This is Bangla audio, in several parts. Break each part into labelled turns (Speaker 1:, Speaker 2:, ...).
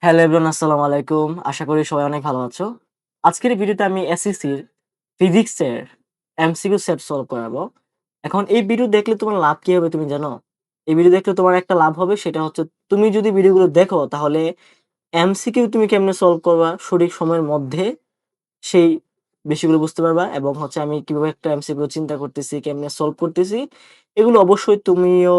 Speaker 1: হ্যালো এভরিওয়ান, আসসালামু আলাইকুম। আশা করি সবাই অনেক ভালো আছো। আজকের এই ভিডিওতে আমি এসএসসির ফিজিক্সের এমসিকিউ সেট সলভ করাবো। এখন এই ভিডিও দেখলে তোমার লাভ কি হবে তুমি জানো? এই ভিডিও দেখলে তোমার একটা লাভ হবে, সেটা হচ্ছে তুমি যদি ভিডিওগুলো দেখো তাহলে এমসিকিউ তুমি কেমনে সলভ করবা সঠিক সময়ের মধ্যে সেই বিষয়গুলো বুঝতে পারবা, এবং হচ্ছে আমি কিভাবে একটা এমসিকিউ চিন্তা করতেছি, কেমনে সলভ করতেছি, এগুলো অবশ্যই তুমিও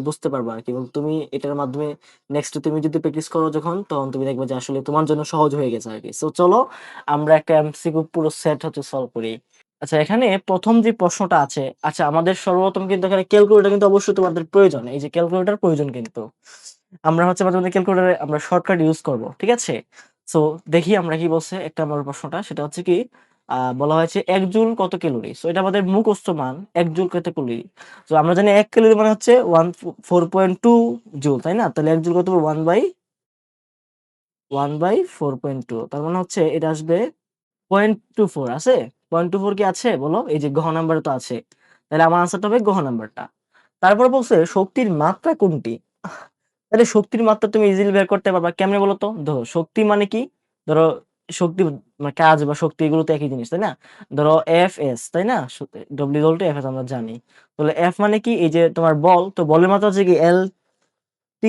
Speaker 1: বুঝতে পারবা আরকি। এবং তুমি এটার মাধ্যমে নেক্সট তুমি যদি প্র্যাকটিস করো যখন, তখন তুমি দেখবা যে আসলে তোমার জন্য সহজ হয়ে গেছে আরকি। সো চলো আমরা একটা এমসিকিউ পুরো সেট সলভ করি। আচ্ছা, এখানে ১ম যে প্রশ্নটা আছে, আচ্ছা আমাদের সর্বপ্রথম কিন্তু এখানে ক্যালকুলেটর কিন্তু অবশ্যই তোমাদের প্রয়োজন। এই যে ক্যালকুলেটর প্রয়োজন কিন্তু। আমরা মাঝে, মাঝে ক্যালকুলেটরে আমরা শর্টকাট ইউজ করব। ঠিক আছে? সো দেখি আমরা কি বলছে ১ নম্বর প্রশ্নটা, সেটা হচ্ছে কি বলা হয়েছে ১ জুল কত ক্যালোরি? সো এটা আমাদের মুখস্থ মান, ১ জুল কত ক্যালোরি? সো আমরা জানি ১ ক্যালোরি মানে হচ্ছে 4.2 জুল, তাই না? তাহলে ১ জুল কত হবে? 1/4.2, তার মানে হচ্ছে এটা আসবে 0.24 আছে? 0.24 কি আছে বলো? এই যে ঘ নাম্বারে তো আছে। তাহলে আমার আনসারটা হবে ঘ নাম্বারটা। তারপর বলছে শক্তির মাত্রা কোনটি? তাহলে শক্তির মাত্রা তুমি ইজিলি বের করতে পারবা। কেমনে বলো তো? ধরো শক্তি মানে কি? ধরো শক্তি মানে কাজ বা শক্তি, এগুলো তো একই জিনিস, তাই না? ধরো Fs, তাই না? W=Fs আমরা জানি। তাহলে F মানে কি? এই যে তোমার বল, তো বলের মাত্রা হচ্ছে কি LT,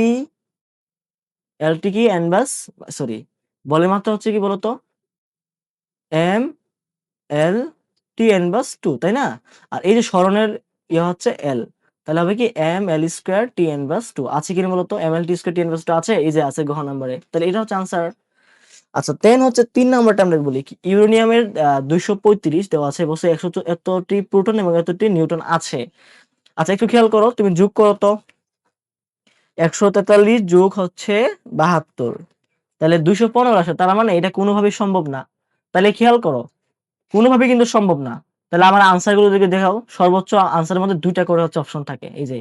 Speaker 1: LT কি এনভার্স, সরি, বলের মাত্রা হচ্ছে কি বলতো? mLT ইনভার্স 2, তাই না? আর এই যে সরণের হচ্ছে L, তাহলে হবে কি mL² T ইনভার্স 2 আছে কিনা বলতো? mLT² T ইনভার্স 2 আছে, এই যে আছে ঘ নম্বরে। তাহলে এটা হচ্ছে আনসার। আচ্ছা, 10 হচ্ছে ৩ নাম্বারটা আমরা বলি কি, ইউরেনিয়ামের ২৩৫ দেওয়া আছে, বলছে ১০০ এতটি প্রোটন এবং এতটি নিউট্রন আছে। আচ্ছা একটু খেয়াল করো, তুমি যোগ করো তো। ১৪৩ যোগ হচ্ছে ৭২, তাহলে ২১৫ আসে, তার মানে এটা কোনোভাবেই সম্ভব না। তাহলে খেয়াল করো, কোনোভাবেই কিন্তু সম্ভব না। তাহলে আমার আনসার গুলো দিকে দেখাও। সর্বোচ্চ আনসারের মধ্যে ২ টা করে হচ্ছে অপশন থাকে। এই যে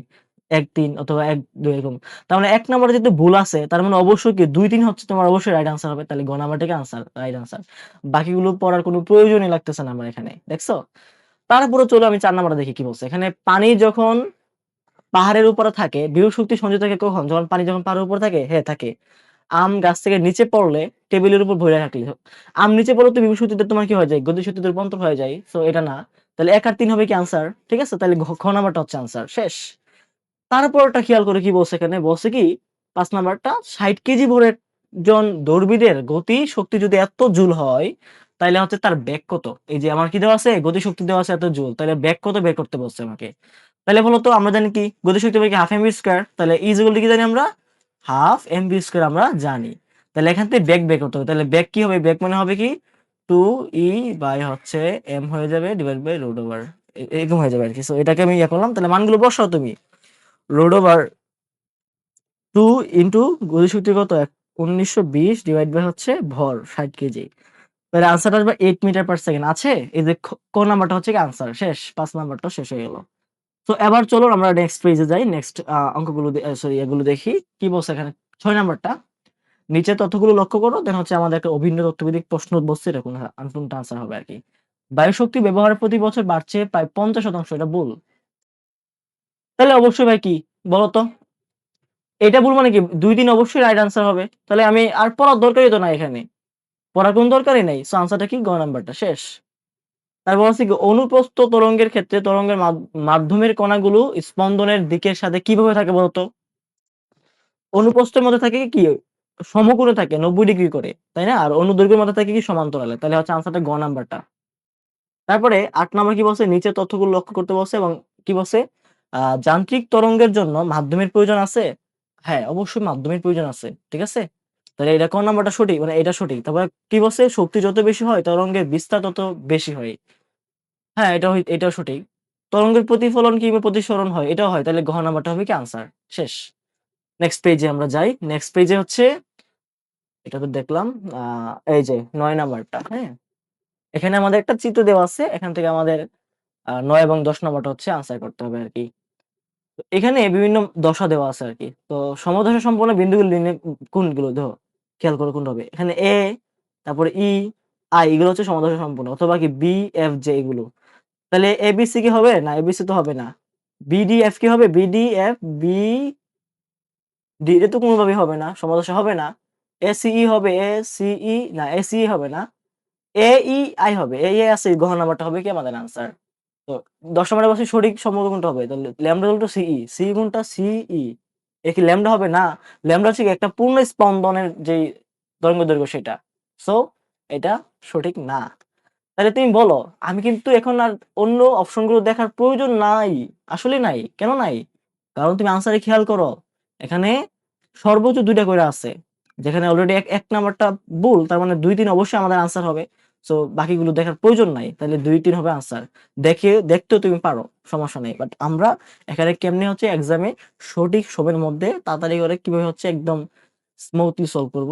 Speaker 1: ১, ৩ অথবা ১, ২ এরকম। তার মানে ১ নম্বরে যেহেতু ভুল আছে, তার মানে অবশ্যই কি ২, ৩ হচ্ছে তোমার অবশ্যই রাইট আনসার হবে। তাহলে গ নাম্বারটাকে আনসার, রাইট আনসার। বাকিগুলো পড়ার কোনো প্রয়োজনই লাগতেছে না আমার এখানে। দেখছো? তারপরে চলো আমি ৪ নাম্বারটা দেখি কি বলছে। এখানে পানি যখন পাহাড়ের উপরে থাকে, বিভব শক্তি সঞ্চিত থাকে কখন? পানি যখন পাহাড়ের উপর থাকে? হ্যাঁ, থাকে। আম গাছ থেকে নিচে পড়লে টেবিলের উপর ধইরা রাখলে, আম নিচে পড়লে তো বিভব শক্তিতে তোমার কি হয়ে যায়? গতি শক্তিতে রূপান্তর হয়ে যায়। সো এটা না। তাহলে ১ আর 3 হবে কি আনসার। ঠিক আছে? তাহলে খ নাম্বারটা হচ্ছে আনসার। শেষ। তারপরটা খেয়াল করে কি বলছে এখানে? বলছে কি ৫ নাম্বারটা ৬০ কেজি ভরের জন দৌড়বিদের গতি শক্তি যদি এত জুল হয়, তাইলে হচ্ছে তার বেগ কত? এই যে আমার কি দেওয়া আছে? গতি শক্তি দেওয়া আছে এত জুল। তাহলে বেগ কত বের করতে বলছে আমাকে। তাহলে বলো তো, আমরা জানি কি গতি শক্তি হবে কি হাফ এমভি স্কয়ার। তাহলে E ইকুয়াল টু কি জানি আমরা? হাফ এমভি স্কয়ার আমরা জানি। তাহলে এখান থেকে বেগ বের করতে হবে। তাহলে বেগ কি হবে? বেগ মানে হবে কি 2E বাই হচ্ছে m হয়ে যাবে ডিভাইড বাই রুট ওভার, এরকম হয়ে যাবে আরকি। সো এটাকে আমি ইয়ে করলাম। তাহলে মানগুলো বসাও তুমি। রুট ওভার 2 ইনটু গতিশক্তি কত? ১৯২০ ডিভাইড বাই হচ্ছে ভর ৬০ কেজি। তাহলে আনসার আসবে 8 মিটার পার সেকেন্ড আছে। এই যে ক নাম্বারটা হচ্ছে কি আনসার। শেষ। ৫ নাম্বারটা শেষ হয়ে গেল। তো এবার চলো আমরা নেক্সট পেজে যাই। নেক্সট অঙ্কগুলো সরি এগুলো দেখি। কি বলছে এখানে? ৬ নাম্বারটা। নিচের তথ্যগুলো লক্ষ্য করো। দেন হচ্ছে আমাদের একটা অভিন্ন তথ্যভিত্তিক প্রশ্ন বসছে, এরকম কোনটা আনসার হবে আরকি। বায়ু শক্তি ব্যবহার প্রতি বছর বাড়ছে প্রায় ৫০%, এটা ভুল। তাহলে অবশ্যই ভাই কি বলো তো? এটা ভুল মানে কি ২, ৩ অবশ্যই রাইট আনসার হবে। তাহলে আমি আর পড়ার দরকারই তো নাই এখানে। পড়ার কোন দরকারই নাই। সো আনসারটা কি? গ নাম্বারটা। শেষ। তারপর হচ্ছে কি অনুপ্রস্থ তরঙ্গের ক্ষেত্রে তরঙ্গের মাধ্যমের কণাগুলো স্পন্দনের দিকের সাথে কিভাবে থাকে বলতো? অনুপ্রস্থের মধ্যে থাকে কি সমকোণে থাকে ৯০ ডিগ্রি করে, তাই না? আর অনুদৈর্ঘ্যের মধ্যে থাকে কি সমান্তরালে। তাহলে হচ্ছে আনসারটা গ নাম্বারটা। তারপরে ৮ নাম্বার কি বলছে? নিচের তথ্যগুলো লক্ষ্য করতে বলছে এবং কি বলছে? যান্ত্রিক তরঙ্গের জন্য মাধ্যমের প্রয়োজন আছে? হ্যাঁ, অবশ্যই মাধ্যমের প্রয়োজন আছে। ঠিক আছে? তাহলে এটা কোন নাম্বারটা সঠিক? মানে এটা সঠিক। তারপরে কি বলছে? শক্তি যত বেশি হয় তরঙ্গের বিস্তার তত বেশি হয়। হ্যাঁ, এটাও সঠিক। তরঙ্গের প্রতিফলন কিংবা প্রতিসরণ হয়, এটাও হয়। তাহলে ঘ নাম্বারটা হবে কি আনসার। শেষ। নেক্সট পেজে আমরা যাই। নেক্সট পেজে হচ্ছে এটা তো দেখলাম। আ এই যে ৯ নাম্বারটা, হ্যাঁ? এখানে আমাদের একটা চিত্র দেওয়া আছে। এখান থেকে আমাদের ৯ এবং ১০ নাম্বারটা হচ্ছে আনসার করতে হবে আরকি। তো এখানে বিভিন্ন দশা দেওয়া আছে আরকি। তো সমদশা সম্পন্ন বিন্দুগুলো নির্ণয় কোনগুলো? দেখো, খেয়াল করো কোনটা হবে। এখানে A, তারপরে E, I এগুলো হচ্ছে সমদশা সম্পন্ন, অথবা কি B, F, J এগুলো। তাহলে ABC কি হবে? না, ABC তো হবে না। BD, F কি হবে? BD, F, B, D এটা তো কোনোভাবেই হবে না। সমদশা হবে না। এসিই হবে, এসিই না, এসিই হবে না, এ ই আই হবে, এই আছে ঘ নাম্বারটা হবে কি আমাদের আনসার। তো 10 নম্বরে বসে সঠিক সম্পর্ক কোনটা হবে? তাহলে ল্যামডা ইকুয়াল টু সিই, সি কোনটা? সিই। এ কি ল্যামডা হবে? না, ল্যামডা হচ্ছে কি একটা পূর্ণ স্পন্দনের যেই তরঙ্গদৈর্ঘ্য সেটা। সো এটা সঠিক না। তাহলে তুমি বলো, আমি কিন্তু এখন আর অন্য অপশনগুলো দেখার প্রয়োজন নাই। আসলে নাই। কেন নাই? কারণ তুমি আনসারে খেয়াল করো। এখানে সর্বোচ্চ ২ টা করে আছে। যেখানে অলরেডি এক নাম্বারটা ভুল, তার মানে ২-৩ অবশ্যই আমাদের আনসার হবে। সো বাকিগুলো দেখার প্রয়োজন নাই। তাহলে ২-৩ হবে আনসার। দেখতেও তুমি পারো, সমস্যা নেই। বাট আমরা এখানে কেমনে হচ্ছে এক্সামে সঠিক সময়ের মধ্যে তাড়াতাড়ি করে কিভাবে হচ্ছে একদম স্মুথলি সলভ করব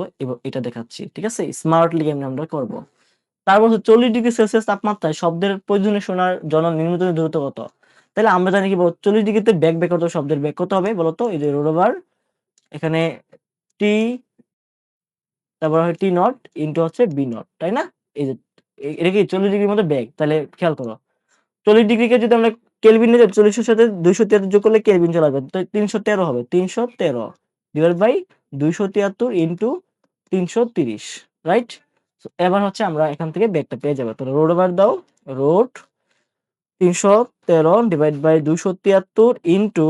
Speaker 1: এটা দেখাচ্ছি। ঠিক আছে? স্মার্টলি কেমনে আমরা করব। তারপর হচ্ছে 40 ডিগ্রি সেলসিয়াস তাপমাত্রায় শব্দের প্রয়োজনীয় শোনার জন্য নিম্নতম দূরত্ব কত? তাহলে আমরা জানি কি 40 ডিগ্রিতে বেগ কত, শব্দের বেগ কত হবে বলতো? এই যে রোল ওভার এখানে টি, তারপর হয় টি নট ইনটু হচ্ছে বি নট, তাই না? এই যে এটা কি 40 ডিগ্রির মধ্যে বেগ, তাহলে খেয়াল করো 40 ডিগ্রিকে যদি আমরা কেলভিনে 40 এর সাথে 273 যোগ করলে কেলভিন চলে আসবে। তো 313 হবে। 313 divide by 273 into 330, right? So এবার হচ্ছে আমরা এখান থেকে বেগটা পেয়ে যাব। তাহলে রোড ওভার দাও, root 313 divide by 273 into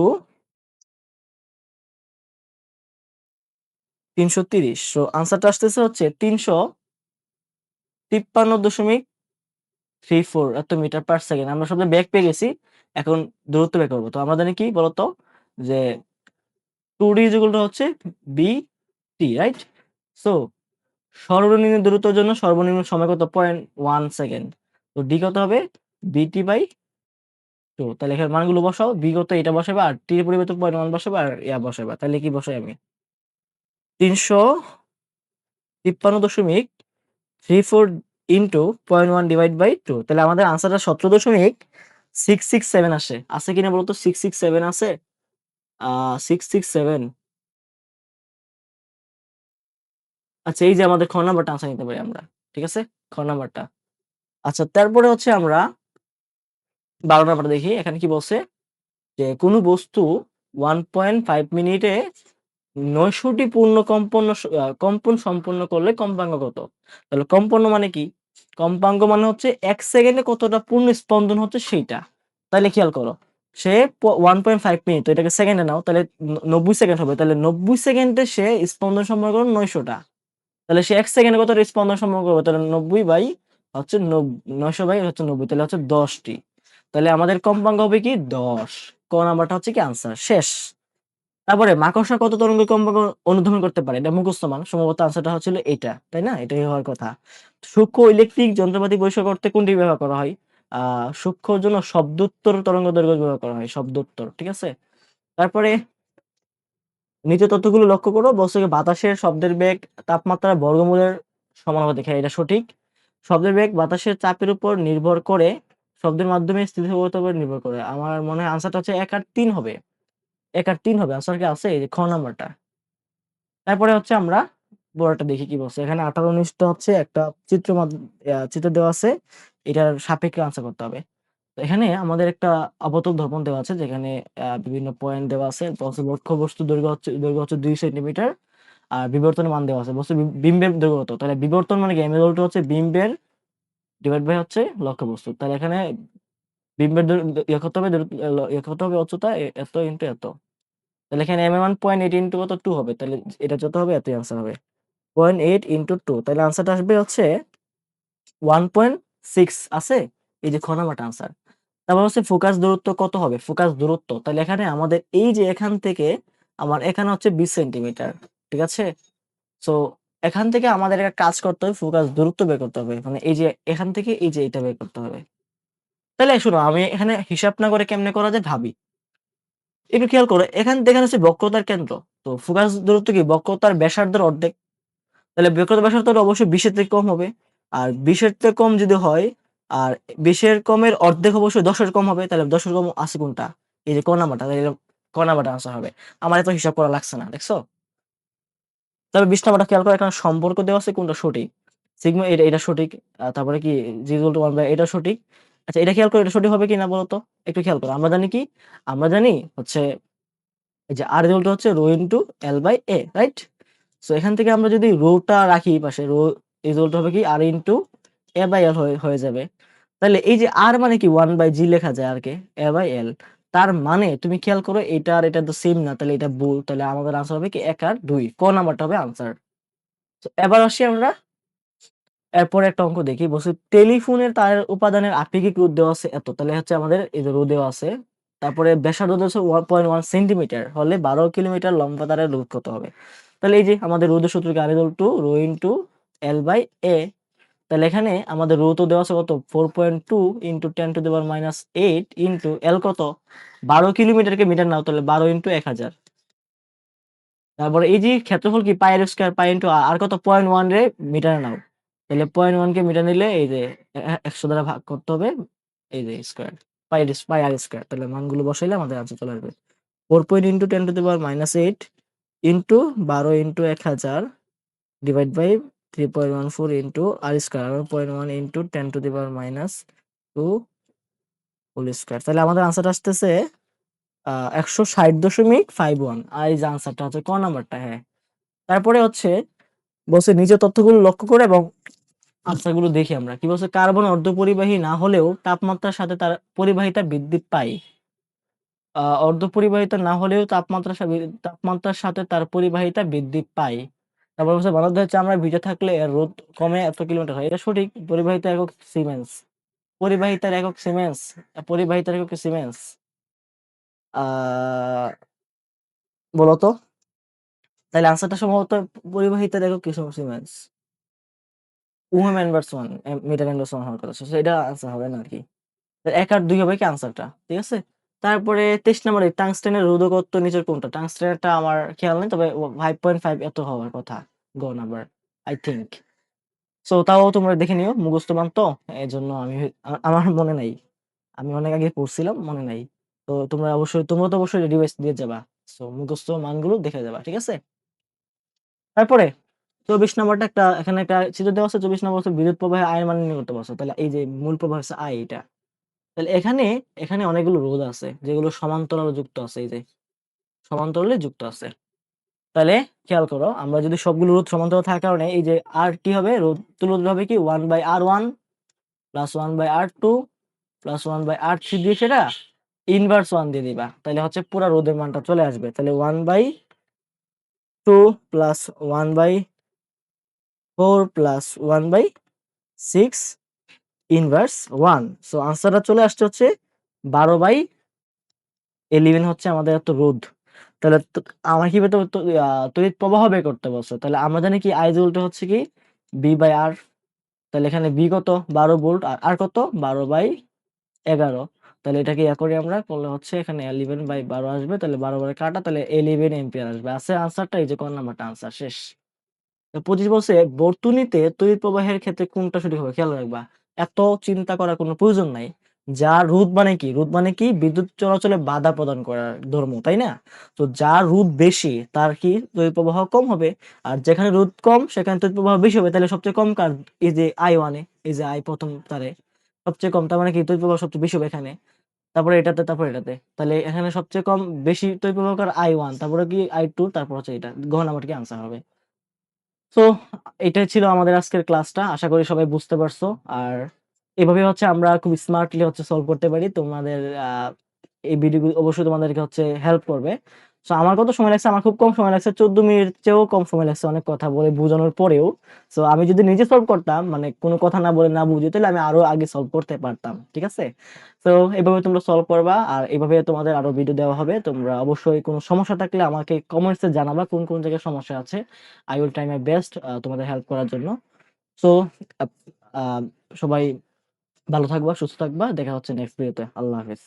Speaker 1: 330। So আনসারটা আসতেছে হচ্ছে 353.34 এত মিটার পার সেকেন্ড। আমরা সবচেয়ে বেগ পেয়ে গেছি। এখন দূরত্ব বের করব। তো আমরা জানি কি বলতো যে 2d হচ্ছে bt, রাইট? সো সর্বনিম্ন দূরত্বের জন্য সর্বনিম্ন সময় কত? 0.1 সেকেন্ড। তো d কত হবে? bt by 2। তাহলে এখানে মানগুলো বসাও। b কত এটা বসাবে, আর t এর পরিবর্তে 0.1 বসাবে, আর ইয়া বসাবে। তাহলে কি বসাই আমি? 353.34 ইনটু 0.1 ডিভাইড বাই 2। তাহলে আমাদের আনসারটা 17.667 আসে। আছে কিনা বলতো? 667 আছে? 667। আচ্ছা, এই যে আমাদের খ নাম্বারটা আনসার নিতে পারি আমরা। ঠিক আছে? খ নাম্বারটা। আচ্ছা, তারপরে হচ্ছে আমরা ১২ নাম্বারটা দেখি। এখানে কি বলছে? যে কোন বস্তু 1.5 মিনিটে ৯০০ টি পূর্ণ কম্পন সম্পন্ন করলে কম্পাঙ্ক কত? তাহলে কম্পন্ন মানে কি? কম্পাঙ্ক মানে হচ্ছে ১ সেকেন্ডে কতটা পূর্ণ স্পন্দন হচ্ছে সেইটা। তাইলে খেয়াল করো। সে 1.5 মিনিট, তো এটাকে সেকেন্ডে নাও, তাহলে ৯০ সেকেন্ড হবে। তাহলে ৯০ সেকেন্ডে সে স্পন্দন সম্পন্ন করলো ৯০০ টা। তাহলে সে ১ সেকেন্ডে কতটা স্পন্দন সম্পন্ন করবে? তাহলে ৯০ বাই হচ্ছে ৯০০ বাই হচ্ছে ৯০, তাহলে হচ্ছে ১০ টি। তাহলে আমাদের কম্পাঙ্ক হবে কি? ১০। ক নাম্বারটা হচ্ছে কি আনসার, শেষ। তারপরে মাকড়সা কত তরঙ্গ কম্পাঙ্ক অনুধাবন করতে পারে? এটা মুখস্থ মান। সম্ভবত আনসারটা হচ্ছিল এটা, তাই না? এটাই হওয়ার কথা। সূক্ষ্ম ইলেকট্রিক যন্ত্রপাতি পরিষ্কার করতে কোনটি ব্যবহার করা হয়? সূক্ষ্মর জন্য শব্দোত্তর তরঙ্গ দৈর্ঘ্য ব্যবহার করা হয়, শব্দোত্তর। ঠিক আছে? তারপরে নিচের তথ্যগুলো লক্ষ্য করো। বলছে যে বাতাসের শব্দের বেগ তাপমাত্রার বর্গমূলের সমানুপাতিক। হ্যাঁ, এটা সঠিক। শব্দের বেগ বাতাসের চাপের উপর নির্ভর করে, শব্দের মাধ্যমে স্থিতিশীলতার উপর নির্ভর করে। আমার মনে হয় আনসারটা হচ্ছে ১ আর ৩ হবে। ১ আর ৩ হবে। আনসার কি আছে? এই যে খ নাম্বারটা। তারপরে হচ্ছে আমরা বড়টা দেখি কি বলছে। এখানে ১৮-১৯ টা হচ্ছে একটা চিত্র দেওয়া আছে। এটার সাপেক্ষে আনসার করতে হবে। তো এখানে আমাদের একটা আবতল দর্পণ দেওয়া আছে, যেখানে বিভিন্ন পয়েন্ট দেওয়া আছে। বলছে লক্ষ্যবস্তুর দৈর্ঘ্য হচ্ছে ২ সেন্টিমিটার। আর বিবর্তনের মান দেওয়া আছে। বলছে বিম্বের দৈর্ঘ্য কত? তাহলে বিবর্তন মানে কি? m equal to হচ্ছে বিম্বের ডিভাইড বাই হচ্ছে লক্ষ্যবস্তু। তাহলে এখানে বিম্বের ইয়ে কত হবে? ইয়ে কত হবে? উচ্চতা এত ইনটু এত। তাহলে এখানে m এর মান 0.8 ইনটু কত? 2 হবে। তাহলে এটা যত হবে এতই আনসার হবে। 0.8 ইনটু 2। তাহলে আনসারটা আসবে হচ্ছে 1.6 আছে। এই যে খ নাম্বারটা আনসার। তারপর হচ্ছে ফোকাস দূরত্ব কত হবে? ফোকাস দূরত্ব। তাহলে এখানে আমাদের এই যে এখান থেকে আমার এখানে হচ্ছে 20 সেন্টিমিটার। ঠিক আছে? সো এখান থেকে আমাদের একটা কাজ করতে হবে, ফোকাস দূরত্ব বের করতে হবে। মানে এই যে এখান থেকে এই যে এটা বের করতে হবে। তাহলে শোনো, আমি এখানে হিসাব না করে কেমনে করা যায় ভাবি। একটু খেয়াল করো। এখান থেকে হচ্ছে বক্রতার কেন্দ্র। তো ফোকাস দূরত্ব কি? বক্রতার ব্যাসার্ধের অর্ধেক। তাহলে বক্রতার ব্যাসার্ধ অবশ্যই 20 এর থেকে কম হবে। আর 20 এর থেকে কম যদি হয়, আর 20 এর কমের অর্ধেক অবশ্যই 10 এর কম হবে। তাহলে 10 এর কম আছে কোনটা? এই যে ক নাম্বারটা। তাহলে ক নাম্বারটা আনসার হবে। আমার এত হিসাব করা লাগছে না। দেখছো? তবে 20 নাম্বারটা খেয়াল করো। এখানে সম্পর্ক দেওয়া আছে, কোনটা সঠিক? সিগমা এটা সঠিক। তারপরে কি জি ইকুয়াল টু 1 বাই এটা সঠিক। আচ্ছা, এটা খেয়াল করো, এটা সঠিক হবে কিনা বলো তো? একটু খেয়াল করো। আমরা জানি কি? আমরা জানি হচ্ছে এই যে আর ইকুয়াল টু হচ্ছে rho into L by A, right? So এখান থেকে আমরা যদি রোটা রাখি পাশে, রো রেজাল্ট হবে কি আর ইনটু এ বাই এল হয়ে যাবে। তাহলে এই যে আর মানে কি 1 বাই জি লেখা যায় আর কে এ বাই এল। তার মানে তুমি খেয়াল করো এটা আর এটা তো সেম না, তাহলে এটা ভুল। তাহলে আমাদের আনসার হবে কি 1 আর 2, ক নাম্বারটা হবে আনসার। তো এবার আসি আমরা এরপরে একটা অঙ্ক দেখি। বলছে টেলিফোনের তারের উপাদানের আপেক্ষিক রোধ দেওয়া আছে এত। তাহলে হচ্ছে আমাদের এই যে রোধ দেওয়া আছে, তারপরে ব্যাসার্ধ দেওয়া আছে 1.1 সেন্টিমিটার হলে 12 কিলোমিটার লম্বা তারের রোধ কত হবে। তাহলে এই যে আমাদের রোধের সূত্র কি R equal to rho into L by A. তাহলে এখানে আমাদের রো তো দেওয়া আছে কত 4.2 into 10 to the power minus 8 into l কত 12 কিলোমিটারকে মিটার নাও, তাহলে 12 ইনটু 1000। তারপরে এই যে ক্ষেত্রফল কি পাই আর স্কয়ার পাই ইনটু আর কত 0.1 রে মিটারে নাও, তাহলে 0.1 কে মিটার নিলে এই যে 100 দ্বারা ভাগ করতে হবে, এই যে স্কয়ার পাই আর স্কয়ার। তাহলে মানগুলো বসাইলে আমাদের আনসার চলে আসবে 4 into 10 to the power minus 8 into 12 into 1000 divide by 3.14 into R square 0.1 into 10 to the power minus 2 whole square. তাহলে আমাদের আনসার আসতেছে 160.51। আর এই যে আনসারটা হচ্ছে ক নাম্বারটা। হ্যাঁ, তারপরে হচ্ছে বলছে নিচে তথ্যগুলো লক্ষ্য করে এবং আনসারগুলো দেখি আমরা। কি বলছে কার্বন অর্ধপরিবাহী না হলেও তাপমাত্রার সাথে তার পরিবাহিতা বৃদ্ধি পায়। অর্ধপরিবাহিতা না হলেও তাপমাত্রার সাথে তার পরিবাহিতা বৃদ্ধি পায়। তারপর বলছে বলদের চামড়ায় ভিজে থাকলে এর রোধ কমে এত কিলোমিটার হয়। এটা সঠিক। পরিবাহিতার একক সিমেন্স। পরিবাহিতার একক সিমেন্স। পরিবাহিতার একক সিমেন্স। আহ বলতো, তাহলে আনসারটা সম্ভবত পরিবাহিতার একক কি সিমেন্স। উহম ইনভার্স 1 মিটার ইনভার্স 1 হওয়ার কথা। So এটা আনসার হবে না আরকি। ১ আর ২ হবে কি আনসারটা। ঠিক আছে? তারপরে ২৩ নম্বরে টাংস্টেনের রোধকত্ব নিচের কোনটা? টাংস্টেনেরটা আমার খেয়াল নেই, তবে 5.5 এত হওয়ার কথা। গ নাম্বার আই থিংক। সো তাও তোমরা দেখে নিও, মুখস্থ মান তো এজন্য আমি আমার মনে নাই। আমি অনেক আগে পড়ছিলাম, মনে নাই। তো তোমরা তো অবশ্যই রিভাইজ দিয়ে যাবা। সো মুখস্থ মানগুলো দেখে যাবা। ঠিক আছে? তারপরে ২৪ নাম্বারটা এখানে একটা চিত্র দেওয়া আছে। ২৪ নাম্বার হচ্ছে বিদ্যুৎ প্রবাহে I এর মান নির্ণয় করতে বলছে। তাহলে এই যে মূল প্রবাহ হচ্ছে I এটা। তাহলে এখানে অনেকগুলো রোধ আছে যেগুলো সমান্তরালে যুক্ত আছে, এই যে সমান্তরালে যুক্ত আছে। তাহলে খেয়াল করো, আমরা যদি সবগুলো রোধ সমান্তরাল থাকার কারণে এই যে আর কি হবে, রোধ তুলনা হবে কি 1/R1 plus 1/R2 plus 1/R3 দিয়ে সেটা ইনভার্স 1 দিয়ে দিবা। তাহলে হচ্ছে পুরা রোধের মানটা চলে আসবে। তাহলে 1/2 প্লাস 1/4 প্লাস 1/6 ইনভার্স 1। সো আনসারটা চলে আসছে হচ্ছে 12/11 হচ্ছে আমাদের এত রোধ। তাহলে আমার কি তড়িৎ প্রবাহ বের করতে বলছে। তাহলে আমরা জানি কি I জুলটা হচ্ছে কি B/R। তাহলে এখানে B কত 12 ভোল্ট আর R কত 12/11। তাহলে এটাকে ইয়া করি আমরা করলে হচ্ছে এখানে 11/12 আসবে। তাহলে 12 বারে কাটা, তাহলে 11 এম্পিয়ার আসবে। আছে আনসারটা, এই যে কোন নাম্বারটা আনসার শেষ। 25 বলছে বর্তনীতে তড়িৎ প্রবাহের ক্ষেত্রে কোনটা সঠিক হবে খেয়াল রাখবা। এত চিন্তা করার কোনো প্রয়োজন নাই। যার রোধ মানে কি, রোধ মানে কি বিদ্যুৎ চলাচলে বাধা প্রদান করার ধর্ম, তাই না? তো যার রোধ বেশি তার কি তড়িৎ প্রবাহ কম হবে, আর যেখানে রোধ কম সেখানে তড়িৎ প্রবাহ বেশি হবে। তাহলে সবচেয়ে কম কার, এই যে I1 এ, এই যে I প্রথম তারে সবচেয়ে কম, তার মানে কি তড়িৎ প্রবাহ সবচেয়ে বেশি হবে এখানে, তারপরে এটাতে, তারপরে এটাতে। তাহলে এখানে সবচেয়ে কম বেশি তড়িৎ প্রবাহ কার I1, তারপরে কি I2, তারপর হচ্ছে এটা ঘ নাম্বারটা কি আনসার হবে। সো এটাই ছিল আমাদের আজকের ক্লাসটা। আশা করি সবাই বুঝতে পারছো। আর এভাবে হচ্ছে আমরা খুব স্মার্টলি হচ্ছে সলভ করতে পারি। তোমাদের এই ভিডিওগুলো অবশ্যই তোমাদেরকে হচ্ছে হেল্প করবে। সো আমার কত সময় লাগছে, আমার খুব কম সময় লাগছে, 14 মিনিট চেয়েও কম সময় লাগছে অনেক কথা বলে বোঝানোর পরেও। সো আমি যদি নিজে সলভ করতাম, মানে কোনো কথা না বলে না বুঝে, তাহলে আমি আরো আগে সলভ করতে পারতাম। ঠিক আছে? তো এভাবে তোমরা সলভ করবা, আর এভাবে তোমাদের আরো ভিডিও দেওয়া হবে। তোমরা অবশ্যই কোনো সমস্যা থাকলে আমাকে কমেন্টসে জানাবা কোন কোন জায়গায় সমস্যা আছে। I will try my best তোমাদের হেল্প করার জন্য। সো সবাই ভালো থাকবা, সুস্থ থাকবা। দেখা হচ্ছে নেক্সট ভিডিওতে। আল্লাহ হাফেজ।